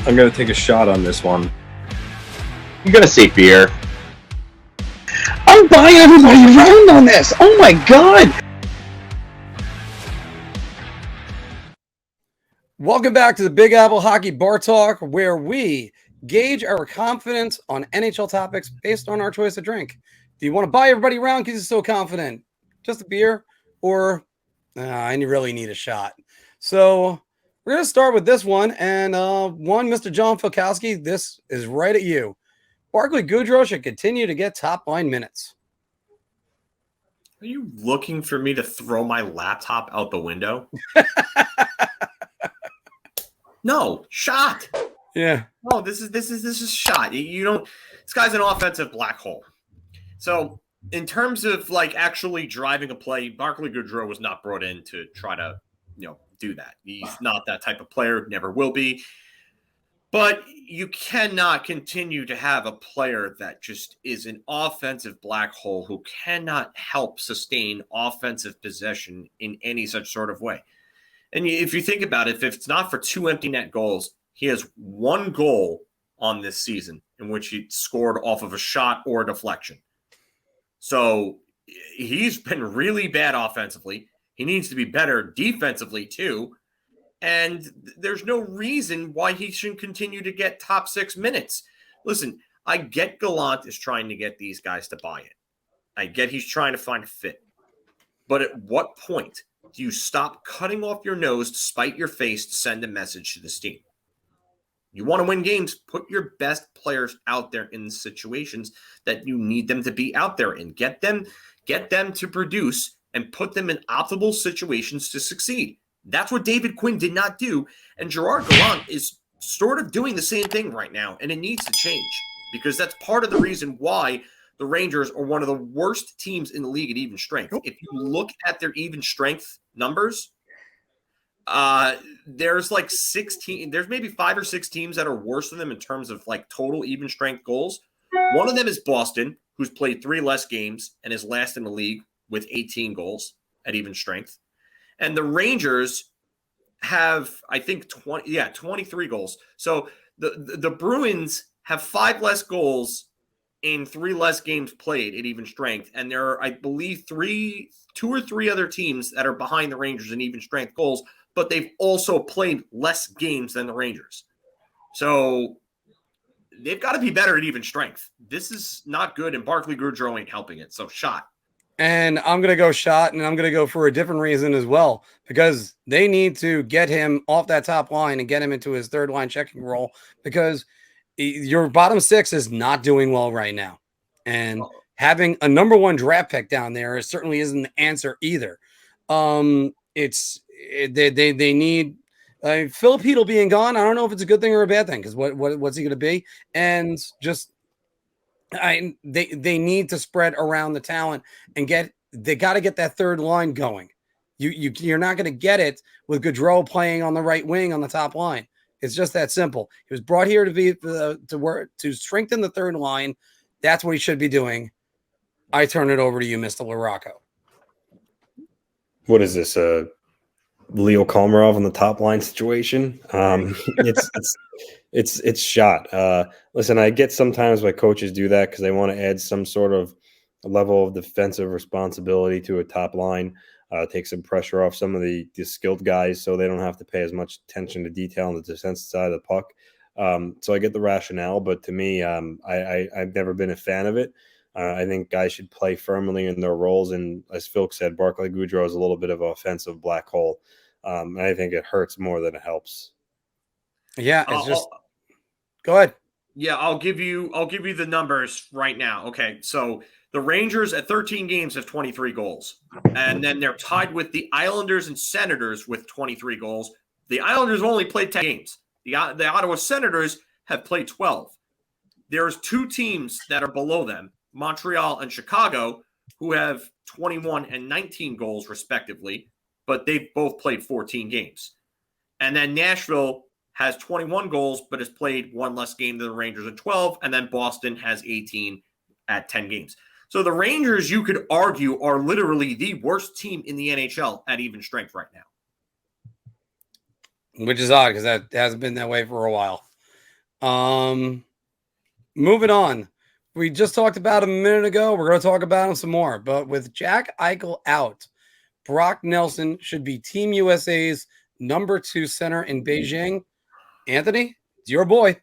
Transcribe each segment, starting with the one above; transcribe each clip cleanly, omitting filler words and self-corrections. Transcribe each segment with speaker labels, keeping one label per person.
Speaker 1: I'm going to take a shot on this one.
Speaker 2: I'm going to say beer.
Speaker 3: I'm buying everybody around on this. Oh my God.
Speaker 4: Welcome back to the Big Apple Hockey Bar Talk, where we gauge our confidence on NHL topics based on our choice of drink. Do you want to buy everybody around because you're so confident? Just a beer, or I really need a shot? So we're going to start with this one. And Mr. John Filkowski, this is right at you. Barclay Goodrow should continue to get top line minutes.
Speaker 5: Are you looking for me to throw my laptop out the window? No, shot.
Speaker 4: Yeah.
Speaker 5: No, this is shot. You don't. This guy's an offensive black hole. So in terms of like actually driving a play, Barclay Goodrow was not brought in to try to, do that. He's not that type of player. Never will be. But you cannot continue to have a player that just is an offensive black hole who cannot help sustain offensive possession in any such sort of way. And if you think about it, if it's not for 2 empty net goals, he has 1 goal on this season in which he scored off of a shot or a deflection. So he's been really bad offensively. He needs to be better defensively too. And there's no reason why he shouldn't continue to get top 6 minutes. Listen, I get Gallant is trying to get these guys to buy it. I get he's trying to find a fit. But at what point do you stop cutting off your nose to spite your face to send a message to this team? You want to win games, put your best players out there in the situations that you need them to be out there in. Get them to produce and put them in optimal situations to succeed. That's what David Quinn did not do. And Gerard Gallant is sort of doing the same thing right now. And it needs to change because that's part of the reason why the Rangers are one of the worst teams in the league at even strength. If you look at their even strength numbers, there's like 16, there's maybe 5 or 6 teams that are worse than them in terms of like total even strength goals. One of them is Boston, who's played 3 less games and is last in the league with 18 goals at even strength. And the Rangers have, I think, 23 goals. So the Bruins have 5 less goals in 3 less games played at even strength. And there are, I believe, 2 or 3 other teams that are behind the Rangers in even strength goals, but they've also played less games than the Rangers. So they've got to be better at even strength. This is not good, and Barclay Goodrow ain't helping it. So shot.
Speaker 4: And I'm going to go shot, and I'm going to go for a different reason as well, because they need to get him off that top line and get him into his third line checking role, because your bottom 6 is not doing well right now. And having a number 1 draft pick down there certainly isn't the answer either. They need FIlip Chytil being gone. I don't know if it's a good thing or a bad thing, because what's he going to be? And just they need to spread around the talent and they got to get that third line going. You're not going to get it with Goodrow playing on the right wing on the top line. It's just that simple. He was brought here to strengthen the third line. That's what he should be doing. I turn it over to you, Mr. LaRocco.
Speaker 1: What is this? Leo Komarov on the top line situation? It's shot. Listen, I get sometimes why coaches do that because they want to add some sort of level of defensive responsibility to a top line, take some pressure off some of the skilled guys so they don't have to pay as much attention to detail on the defensive side of the puck. So I get the rationale, but to me, I've never been a fan of it. I think guys should play firmly in their roles. And as Phil said, Barclay Goodrow is a little bit of an offensive black hole. And I think it hurts more than it helps.
Speaker 4: Yeah, it's just go ahead.
Speaker 5: Yeah, I'll give you the numbers right now. Okay, so the Rangers at 13 games have 23 goals. And then they're tied with the Islanders and Senators with 23 goals. The Islanders only played 10 games. The Ottawa Senators have played 12. There's 2 teams that are below them, Montreal and Chicago, who have 21 and 19 goals respectively, but they've both played 14 games. And then Nashville has 21 goals, but has played 1 less game than the Rangers at 12. And then Boston has 18 at 10 games. So the Rangers, you could argue, are literally the worst team in the NHL at even strength right now.
Speaker 4: Which is odd because that hasn't been that way for a while. Moving on. We just talked about him a minute ago. We're going to talk about him some more. But with Jack Eichel out, Brock Nelson should be Team USA's number 2 center in Beijing. Anthony, it's your boy.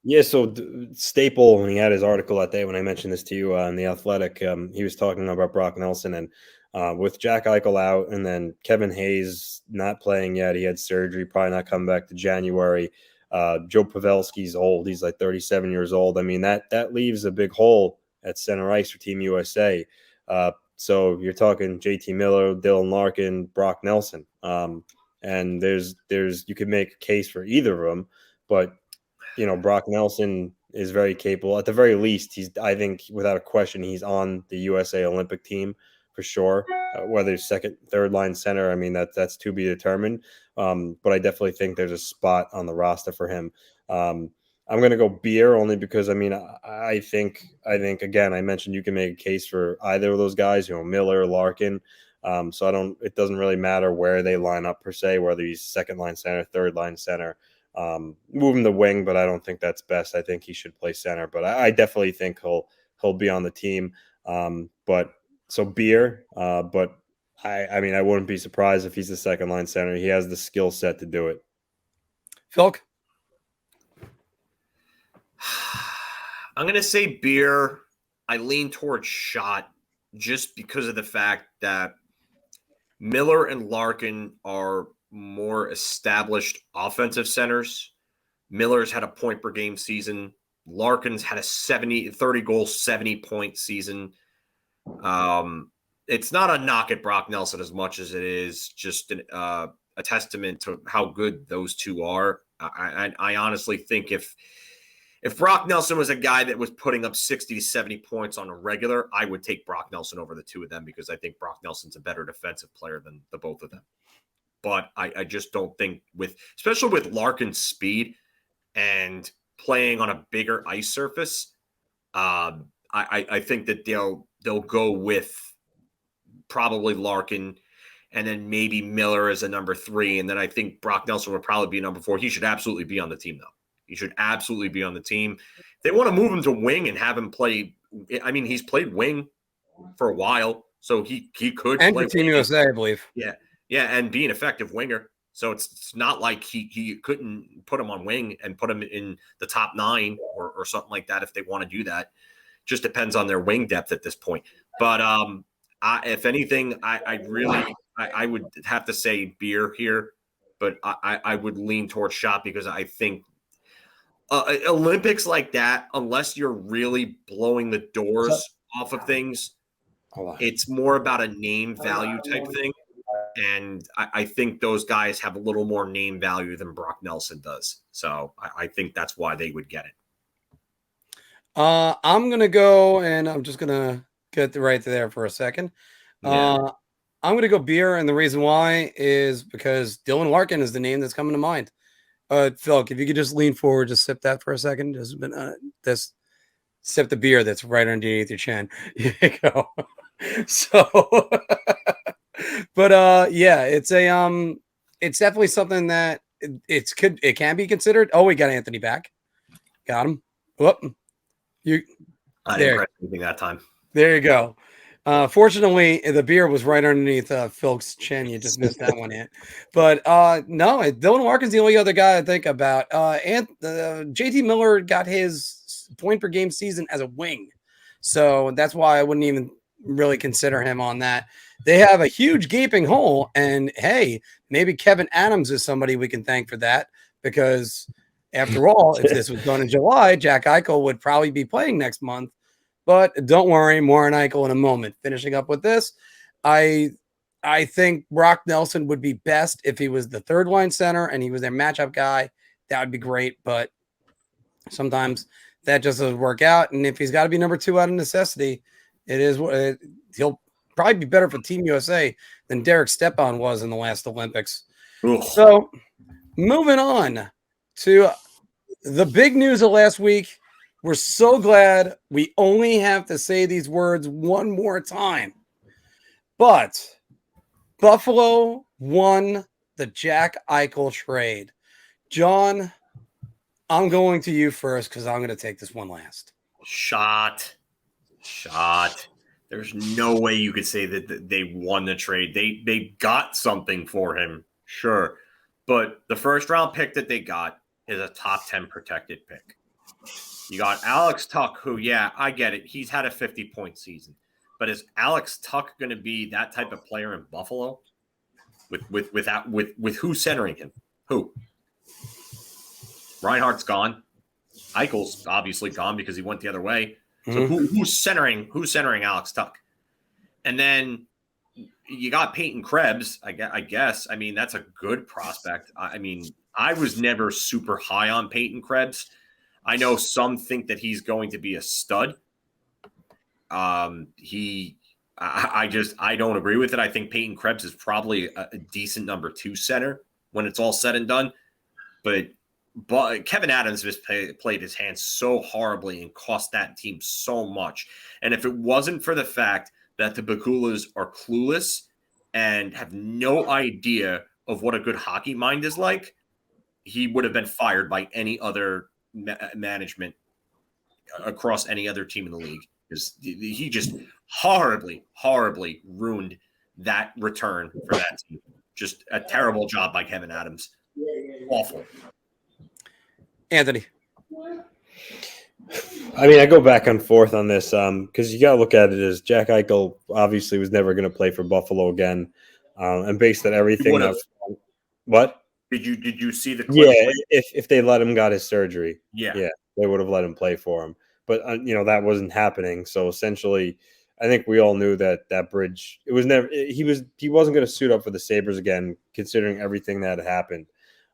Speaker 1: Yeah, so Staple, when he had his article that day, when I mentioned this to you in The Athletic, he was talking about Brock Nelson. And with Jack Eichel out and then Kevin Hayes not playing yet, he had surgery, probably not coming back to January. Joe Pavelski's old. He's like 37 years old. I mean, that leaves a big hole at center ice for Team USA. So you're talking JT Miller, Dylan Larkin, Brock Nelson. And there's you could make a case for either of them, but you know, Brock Nelson is very capable. At the very least, I think, without a question, he's on the USA Olympic team for sure. Whether he's second, third line center, I mean, that's to be determined. But I definitely think there's a spot on the roster for him. I'm going to go Beer only because, I mean, I think again, I mentioned you can make a case for either of those guys, you know, Miller, Larkin. So it doesn't really matter where they line up per se, whether he's second line center, third line center. Move him to wing, but I don't think that's best. I think he should play center, but I definitely think he'll be on the team. But so Beer, but I mean, I wouldn't be surprised if he's the second line center. He has the skill set to do it.
Speaker 4: Philk?
Speaker 5: I'm going to say Beer. I lean towards Shot just because of the fact that Miller and Larkin are more established offensive centers. Miller's had a point per game season. Larkin's had a 30 goal, 70 point season. It's not a knock at Brock Nelson as much as it is just a testament to how good those two are. I honestly think if Brock Nelson was a guy that was putting up 60 to 70 points on a regular, I would take Brock Nelson over the two of them because I think Brock Nelson's a better defensive player than the both of them. But I just don't think especially with Larkin's speed and playing on a bigger ice surface, I think that they'll go with probably Larkin and then maybe Miller as a number 3. And then I think Brock Nelson would probably be number 4. He should absolutely be on the team, though. He should absolutely be on the team. They want to move him to wing and have him play. I mean, he's played wing for a while, so he could
Speaker 4: and
Speaker 5: play
Speaker 4: for Team
Speaker 5: wing.
Speaker 4: USA, I believe.
Speaker 5: Yeah, and be an effective winger. So it's not like he couldn't put him on wing and put him in the top 9 or something like that if they want to do that. Just depends on their wing depth at this point. But if anything, I would have to say Beer here, but I would lean towards Shot because I think Olympics like that, unless you're really blowing the doors off of things, it's more about a name value type thing. And I think those guys have a little more name value than Brock Nelson does. So I think that's why they would get it.
Speaker 4: I'm going to go, and I'm just going to get right there for a second.
Speaker 5: Yeah.
Speaker 4: I'm going to go Beer, and the reason why is because Dylan Larkin is the name that's coming to mind. Phil, if you could just lean forward, just sip that for a second. Just sip the beer that's right underneath your chin. Here you go. So, but yeah, it's definitely something that it can be considered. Oh, we got Anthony back. Got him. Whoop.
Speaker 5: I didn't press anything that time.
Speaker 4: There you go. Fortunately, the beer was right underneath Phil's chin. You just missed that one in. But no, Dylan Larkin's the only other guy I think about. And JT Miller got his point per game season as a wing. So that's why I wouldn't even really consider him on that. They have a huge gaping hole. And hey, maybe Kevin Adams is somebody we can thank for that. Because after all, if this was done in July, Jack Eichel would probably be playing next month. But don't worry, more on Eichel in a moment. Finishing up with this, I think Brock Nelson would be best if he was the third line center and he was their matchup guy. That would be great, but sometimes that just doesn't work out. And if he's got to be number 2 out of necessity, he'll probably be better for Team USA than Derek Stepan was in the last Olympics.
Speaker 5: Ugh.
Speaker 4: So moving on to the big news of last week. We're so glad we only have to say these words one more time. But Buffalo won the Jack Eichel trade. John, I'm going to you first because I'm going to take this one last.
Speaker 5: Shot. There's no way you could say that they won the trade. They got something for him, sure. But the first round pick that they got is a top 10 protected pick. You got Alex Tuck, who, yeah, I get it. He's had a 50-point season. But is Alex Tuck going to be that type of player in Buffalo? With who centering him? Who? Reinhardt's gone. Eichel's obviously gone because he went the other way. So who's centering Alex Tuck? And then you got Peyton Krebs, I guess. I mean, that's a good prospect. I mean, I was never super high on Peyton Krebs. I know some think that he's going to be a stud. I don't agree with it. I think Peyton Krebs is probably a decent number 2 center when it's all said and done. But Kevin Adams has played his hands so horribly and cost that team so much. And if it wasn't for the fact that the Bakulas are clueless and have no idea of what a good hockey mind is like, he would have been fired by any other management across any other team in the league. Because he just horribly ruined that return for that team. Just a terrible job by Kevin Adams. Awful.
Speaker 4: Anthony.
Speaker 1: I mean, I go back and forth on this because you got to look at it as Jack Eichel obviously was never going to play for Buffalo again, and based on everything. What
Speaker 5: did you see the clip?
Speaker 1: Yeah, if they let him got his surgery,
Speaker 5: yeah,
Speaker 1: they would have let him play for him. But that wasn't happening. So essentially, I think we all knew that bridge. It was never. He wasn't going to suit up for the Sabres again, considering everything that had happened.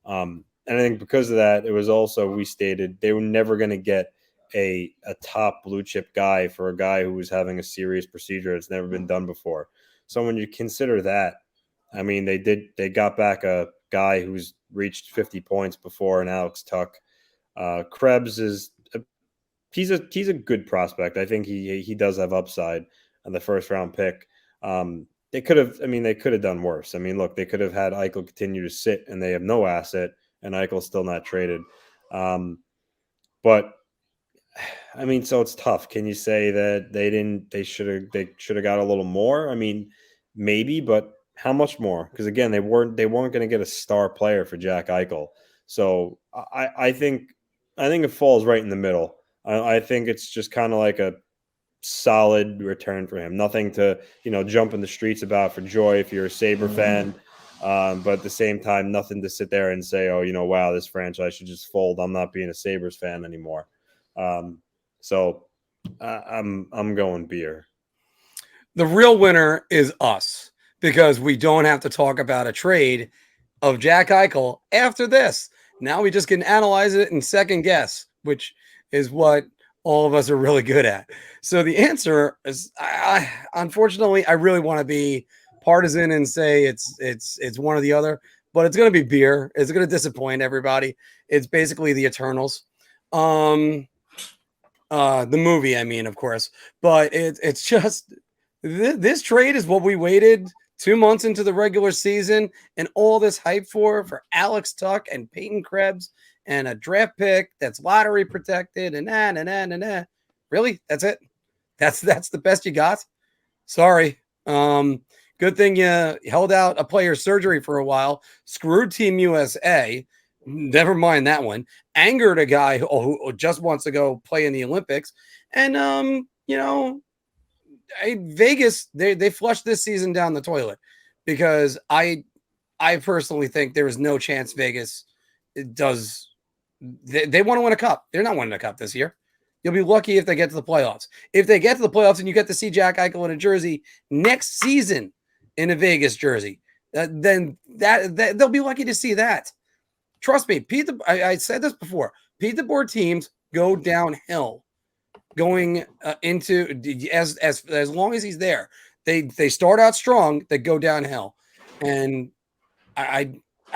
Speaker 1: And I think because of that, it was also, we stated they were never going to get a top blue chip guy for a guy who was having a serious procedure that's never been done before. So when you consider that, I mean, they got back a guy who's reached 50 points before, and Alex Tuck. Krebs he's a good prospect. I think he does have upside on the first round pick. They could have done worse. I mean, look, they could have had Eichel continue to sit and they have no asset, and Eichel's still not traded. But I mean, so it's tough. Can you say that they should have got a little more? I mean, maybe, but how much more? Because again, they weren't going to get a star player for Jack Eichel. So I think it falls right in the middle. I think it's just kind of like a solid return for him. Nothing to jump in the streets about for joy if you're a Sabre fan. But at the same time, nothing to sit there and say, oh, wow, this franchise should just fold. I'm not being a Sabres fan anymore. So I'm going beer.
Speaker 4: The real winner is us, because we don't have to talk about a trade of Jack Eichel after this. Now we just can analyze it and second guess, which is what all of us are really good at. So the answer is, unfortunately, I really want to be partisan and say it's one or the other, but it's going to be beer. It's going to disappoint everybody. It's basically the Eternals. The movie, I mean, of course, but it's just this trade is what we waited 2 months into the regular season and all this hype for Alex Tuck and Peyton Krebs and a draft pick that's lottery protected and Really? That's it? That's the best you got? Sorry. Good thing you held out a player's surgery for a while, screwed Team USA. Never mind that one. Angered a guy who just wants to go play in the Olympics. And, Vegas, they flushed this season down the toilet, because I personally think there is no chance Vegas does. They want to win a cup. They're not winning a cup this year. You'll be lucky if they get to the playoffs. If they get to the playoffs and you get to see Jack Eichel in a jersey next season in a Vegas jersey, then that they'll be lucky to see that. Trust me, I said this before. Pete the board teams go downhill going into as long as he's there. They start out strong, they go downhill, and I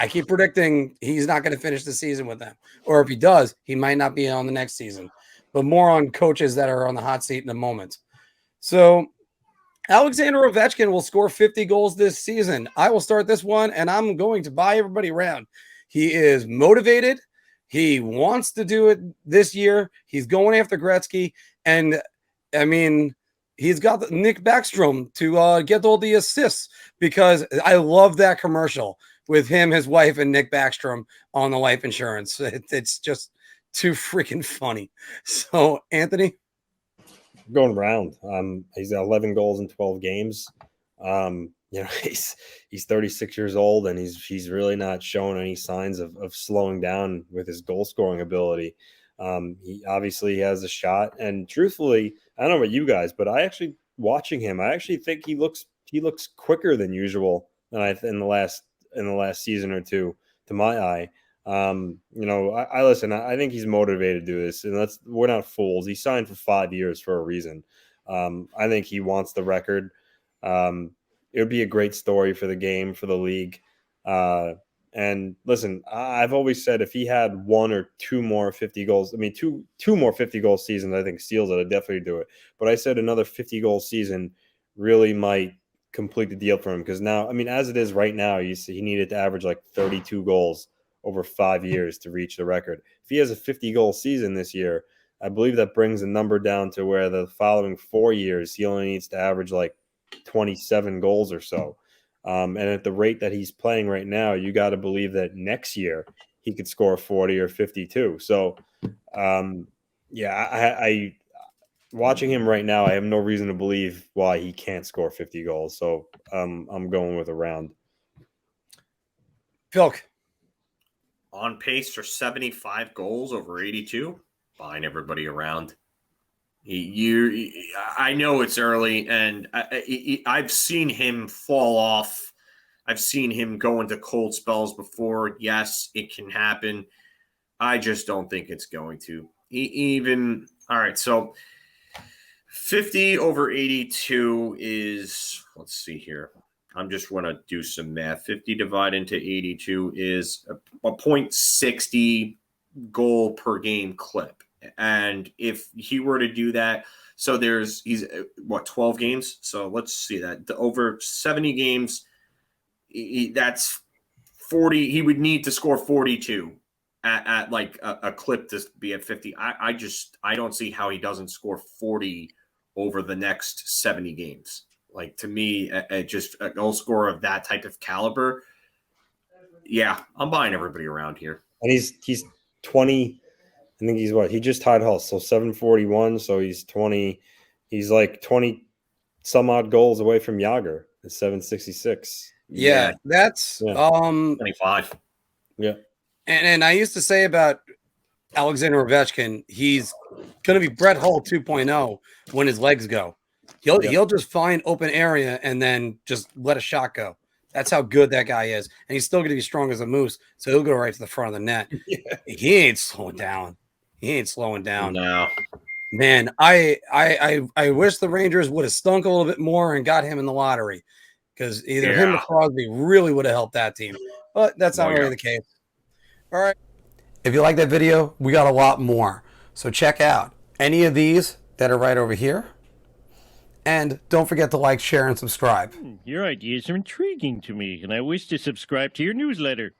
Speaker 4: keep predicting he's not going to finish the season with them, or if he does, he might not be on the next season. But more on coaches that are on the hot seat in a moment. So Alexander Ovechkin will score 50 goals this season. I will start this one, and I'm going to buy everybody around. He is motivated. He wants to do it this year. He's going after Gretzky. And, I mean, he's got Nick Backstrom to get all the assists, because I love that commercial with him, his wife, and Nick Backstrom on the life insurance. It's just too freaking funny. So, Anthony?
Speaker 1: Going around. He's got 11 goals in 12 games. He's 36 years old, and he's really not showing any signs of slowing down with his goal scoring ability. He obviously has a shot, and truthfully, I don't know about you guys, but I actually think he looks quicker than usual in the last season or two, to my eye. I listen. I think he's motivated to do this, and we're not fools. He signed for 5 years for a reason. I think he wants the record. It would be a great story for the game, for the league. And listen, I've always said if he had 1 or 2 more 50 goals, two more 50 goal seasons, I think steals it. I'd definitely do it. But I said another 50 goal season really might complete the deal for him, because now, as it is right now, he needed to average like 32 goals over 5 years to reach the record. If he has a 50 goal season this year, I believe that brings the number down to where the following 4 years he only needs to average like 27 goals or so. And at the rate that he's playing right now, you got to believe that next year he could score 40 or 52. So, I watching him right now, I have no reason to believe why he can't score 50 goals. So I'm going with around.
Speaker 4: Phil.
Speaker 5: On pace for 75 goals over 82. Buying everybody around. I know it's early, and I've seen him fall off. I've seen him go into cold spells before. Yes, it can happen. I just don't think it's going to. All right, so 50 over 82 is, let's see here. I'm just going to do some math. 50 divided into 82 is a .60 goal per game clip. And if he were to do that, so he's 12 games. So let's see that over 70 games, that's 40. He would need to score 42 at like a clip to be at 50. I don't see how he doesn't score 40 over the next 70 games. Like, to me, just a goal scorer of that type of caliber. Yeah, I'm buying everybody around here.
Speaker 1: And he's 20. I think he just tied Hull, so 741. So he's 20. He's like 20 some odd goals away from Jágr at 766.
Speaker 4: Yeah, that's
Speaker 5: 25.
Speaker 1: Yeah.
Speaker 4: And I used to say about Alexander Ovechkin, he's going to be Brett Hull 2.0 when his legs go. He'll just find open area and then just let a shot go. That's how good that guy is. And he's still going to be strong as a moose, so he'll go right to the front of the net. Yeah. He ain't slowing down. No. Man, I wish the Rangers would have stunk a little bit more and got him in the lottery, because either him or Crosby really would have helped that team. But that's not really the case. All right. If you like that video, we got a lot more. So check out any of these that are right over here. And don't forget to like, share, and subscribe.
Speaker 6: Your ideas are intriguing to me, and I wish to subscribe to your newsletter.